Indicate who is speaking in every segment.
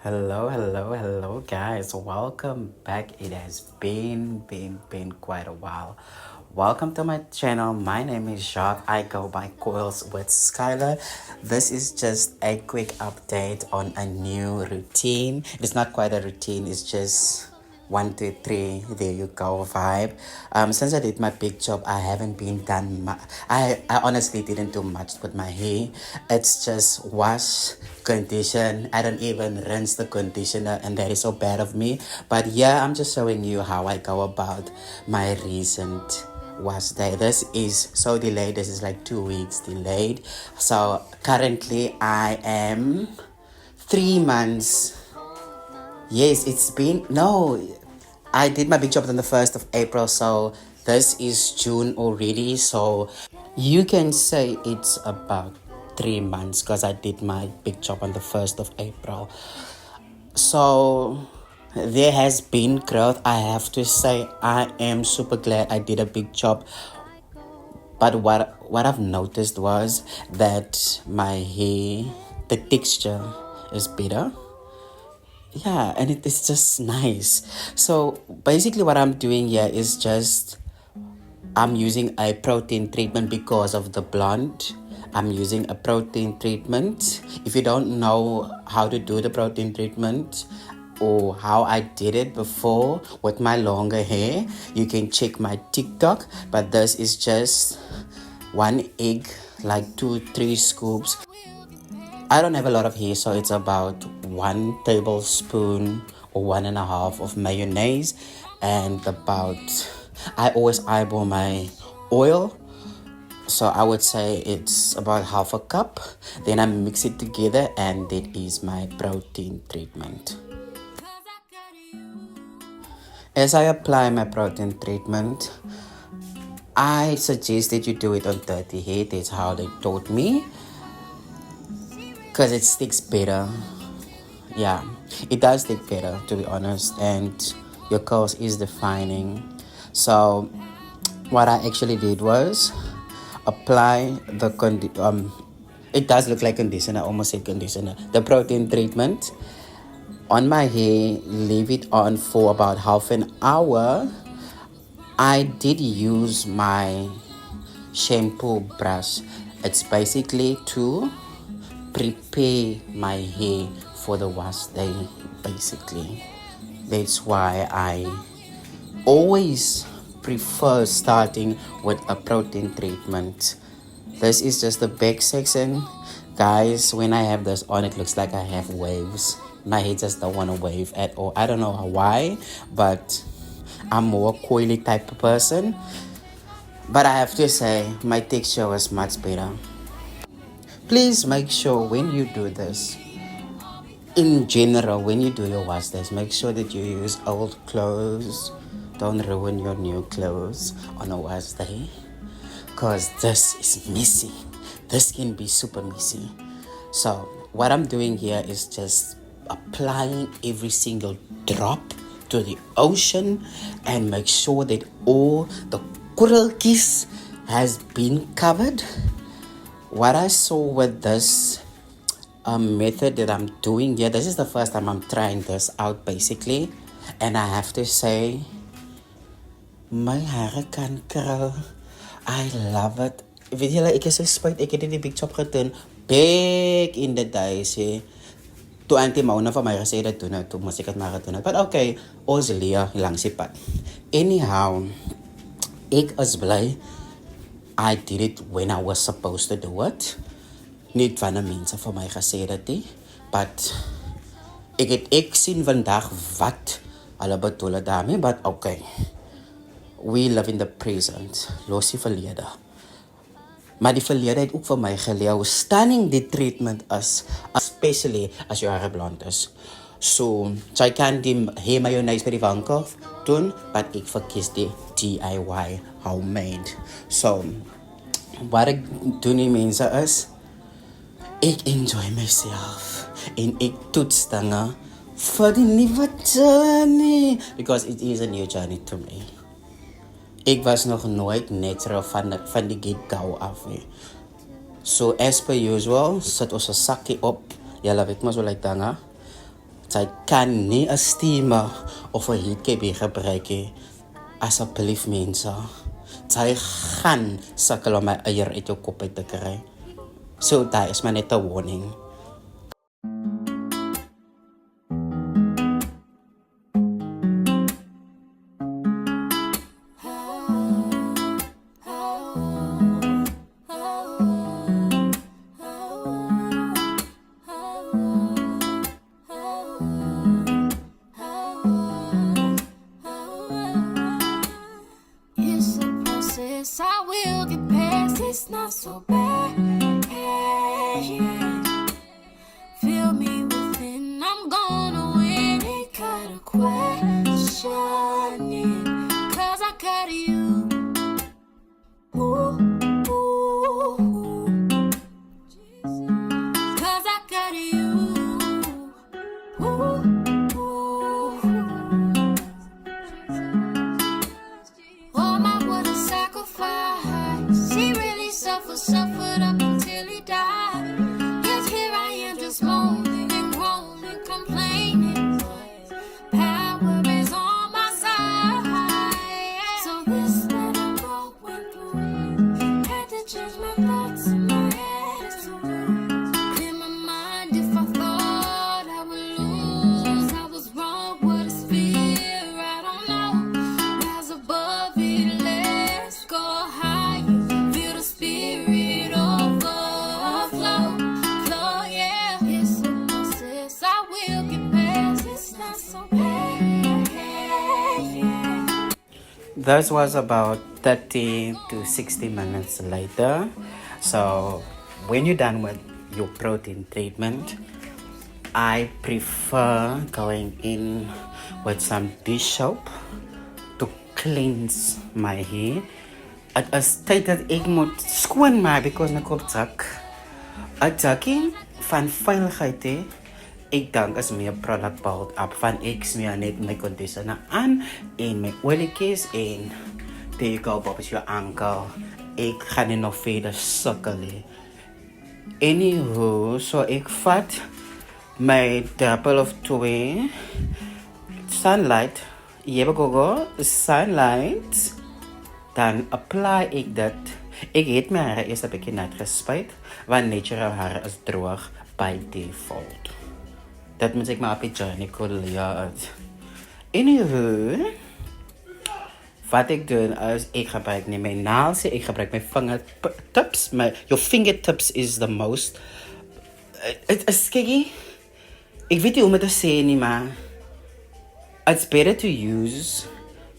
Speaker 1: Hello, guys. Welcome back. It has been quite a while. Welcome to my channel. My name is Jacques. I go by Coils with Skylar. This is just a quick update on a new routine. It's not quite a routine, it's just 1, 2, 3, there you go vibe. Since I did my big job, I haven't been done much. I honestly didn't do much with my hair. It's just wash, condition. I don't even rinse the conditioner, and that is so bad of me. But yeah, I'm just showing you how I go about my recent wash day. This is so delayed. This is like 2 weeks delayed. So currently I am 3 months. Yes, it's been no. I did my big job on the 1st of April, so this is June already. So you can say it's about 3 months because I did my big job on the 1st of April. So there has been growth. I have to say I am super glad I did a big job. But what I've noticed was that my hair, the texture is better. Yeah, and it is just nice. So basically what I'm doing here is just I'm using a protein treatment because of the blonde. I'm using a protein treatment. If you don't know how to do the protein treatment or how I did it before with my longer hair, you can check my TikTok. But this is just 1 egg, like 2, 3 scoops. I don't have a lot of hair, so it's about 1 tablespoon or 1.5 of mayonnaise, and about I always eyeball my oil, so I would say it's about half a cup. Then I mix it together, and that is my protein treatment. As I apply my protein treatment, I suggest that you do it on 30 hair. That's how they taught me, because it sticks better. Yeah, it does stick better, to be honest, and your curls is defining. So what I actually did was apply it does look like conditioner, almost said conditioner, the protein treatment on my hair, leave it on for about half an hour. I did use my shampoo brush. It's basically to prepare my hair for the wash day, basically. That's why I always prefer starting with a protein treatment. This is just the back section. Guys, when I have this on, it looks like I have waves. My hair just don't want to wave at all. I don't know why, but I'm more coily type of person. But I have to say, my texture was much better. Please make sure when you do this, in general, when you do your wash days, make sure that you use old clothes. Don't ruin your new clothes on a wash day, because this is messy. This can be super messy. So what I'm doing here is just applying every single drop to the ocean and make sure that all the korreltjies has been covered. What I saw with this method that I'm doing here, this is the first time I'm trying this out, basically, and I have to say, my hare kan krul. I love it. Weet julle, ek is so spyt, ek het die big chop gedoen back in the days, toe Auntie Mauna van my gesê dat doen het, toe moes ek het maar gedoen het. But okay, ons leer langs die pad. Anyhow, ek is bly I did it when I was supposed to do it. Niet van de mense vir my gesê dit nie, but ek sien vandag wat hulle bedoel daarmee, but okay. We live in the present. Los die verlede. Maar die verlede het ook vir my geleer hoe stunning die treatment is, especially as jou hare blond is. So jy kan die hair mayonnaise by die winkel doen, but ek verkies die DIY homemade. So wat ek doen die mense is, ek enjoy myself en ek toets dinge vir die nuwe journey, because it is a new journey to me. Ek was nog nooit natural van die get-go af. So as per usual, sit ons 'n sakkie op. Julle weet mos hoe lyk dinge. Sy kan nie 'n steamer of 'n heatcap gebruik nie. Asseblief mense. Sy gaan sukkel om my eier uit jou kop uit te kry. So dit is maar net 'n warning.
Speaker 2: It's a process, I will get past. It's not so bad. Yeah. Feel me within, I'm gonna win. Ain't gotta question it, 'cause I got you. Ooh, ooh, ooh. 'Cause I got you. Ooh, ooh. Oh my, what a sacrifice. He really suffered up until he died. Yet here I am just moaning and groaning, complaining. Power is on my side. So this that I'm going through, had to change my thoughts and my attitude. Clear my mind if I thought I would lose. I was wrong, what is fear? I don't know. Rise above it, let's go higher. Feel the spirit overflow. Flow, yeah. It's a process, I will get past. It's not so bad, yeah.
Speaker 1: This was about 30 to 60 minutes later. So when you're done with your protein treatment, I prefer going in with some dish soap to cleanse my hair. Het is tyd dat ek moet skoonmaak because my kop druk. 'n Drukking van veiligheid hè. Ek dink is meer product build up van ek smeer net my conditioner aan en my olietjies en there you go, Bob, is your ankle. Ek gaan nie nog verder sukkel nie. Anywho, so ek vat my double of 2 sunlight. Jy begogo sunlight. Dan apply ek dit. Ek het my hare eers 'n bietjie nat gespuit, want natural hare is droog by default. Dat moet ek maar op die journey koleer uit. Anywho, wat ek doen is, ek gebruik nie my nails, ek gebruik my fingertips. Your fingertips is the most... Het is skiggy. Ek weet nie hoe om dit te sê nie, maar... It's better to use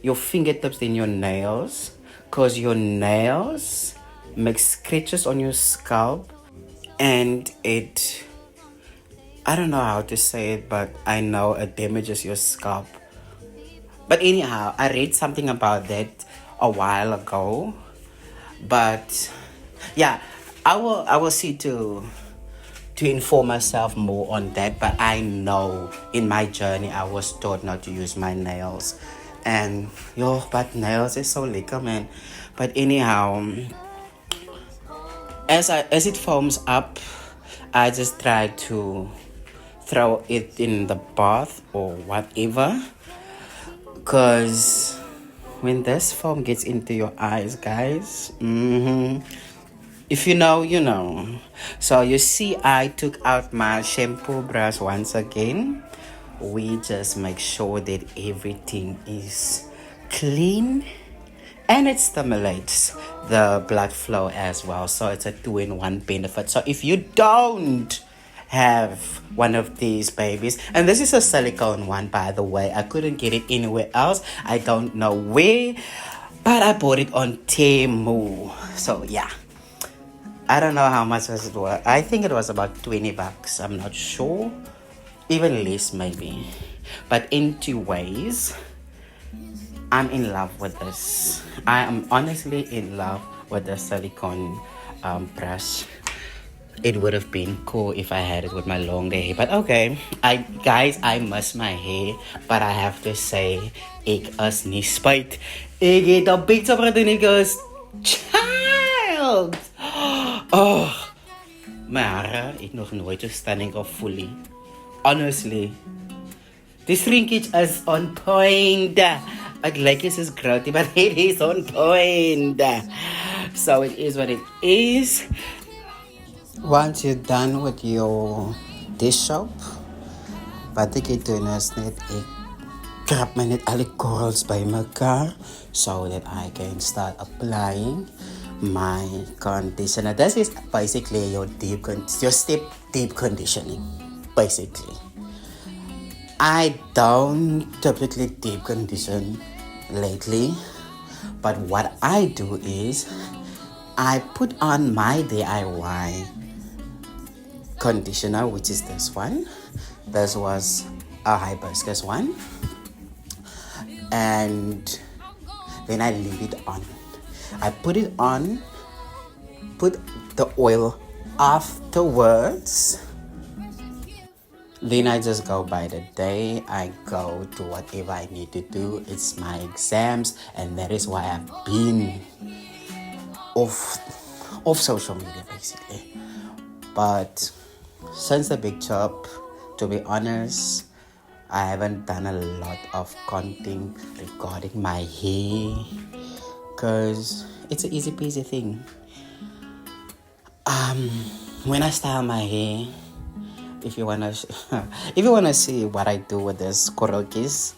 Speaker 1: your fingertips than your nails, because your nails make scratches on your scalp, and it... I don't know how to say it, but I know it damages your scalp. But anyhow, I read something about that a while ago. But yeah, I will see to inform myself more on that. But I know in my journey I was taught not to use my nails. And but nails is so lekker, man. But anyhow, as it foams up, I just try to throw it in the bath or whatever, because when this foam gets into your eyes, guys, if you know, you know. So you see, I took out my shampoo brush once again. We just make sure that everything is clean, and it stimulates the blood flow as well. So it's a 2-in-1 benefit. So if you don't have one of these babies, and this is a silicone one, by the way, I couldn't get it anywhere else. I don't know where, but I bought it on Temu. So yeah, I don't know how much was it worth. I think it was about $20. I'm not sure, even less maybe. But in 2 ways, I'm in love with this. I am honestly in love with the silicone brush. It would have been cool if I had it with my long hair. But okay, guys, I miss my hair. But I have to say, ek is nie spyt. Ek het 'n pizza gedoen, ek is child. Oh, my hare het nog nooit so stunning of fully. Honestly, This shrinkage is on point. I'd like this is growthy, but it is on point. So it is what it is. Once you're done with your dish soap, wat ek hier doen is net ek krap my net al die korrels by mekaar so that I can start applying my conditioner. This is basically your step deep conditioning, basically. I don't typically deep condition lately, but what I do is I put on my DIY conditioner, which is this one. This was a hibiscus one, and then I leave it on. I put it on, put the oil afterwards. Then I just go by the day. I go to whatever I need to do. It's my exams, and that is why I've been off social media basically. But since the big chop, to be honest, I haven't done a lot of content regarding my hair because it's an easy peasy thing. When I style my hair, if you wanna see what I do with this coral kiss,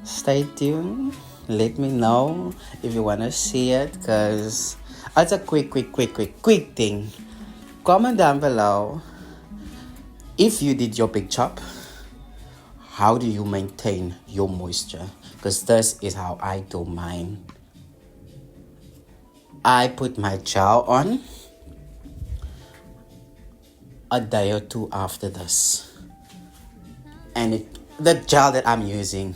Speaker 1: stay tuned. Let me know if you wanna see it, because it's a quick thing. Comment down below if you did your big chop. How do you maintain your moisture? Because this is how I do mine. I put my gel on a day or two after this, and the gel that I'm using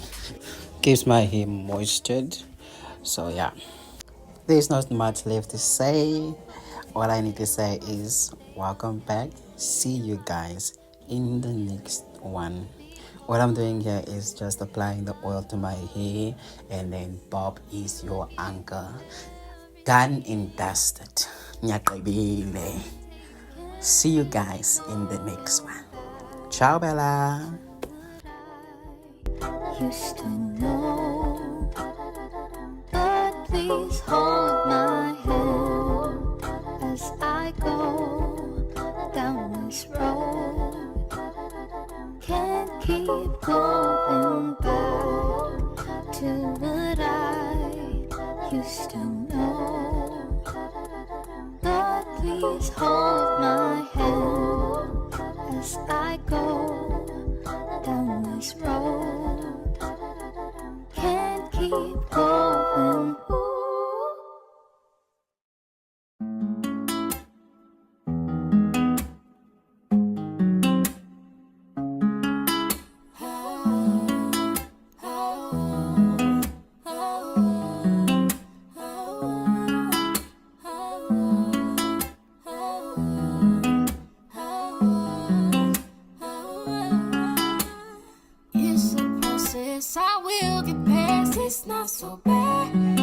Speaker 1: keeps my hair moistured. So yeah, there's not much left to say. All I need to say is welcome back. See you guys in the next one. What I'm doing here is just applying the oil to my hair, and then Bob is your anchor. Done and dusted. Nyakabile. See you guys in the next one. Ciao, Bella.
Speaker 2: Used to know, but please hold my hand as I go down this road. Can't keep going back to what I used to know. Lord, please hold my hand as I go down this road. Can't keep going. It's a process, I will get past. It's not so bad.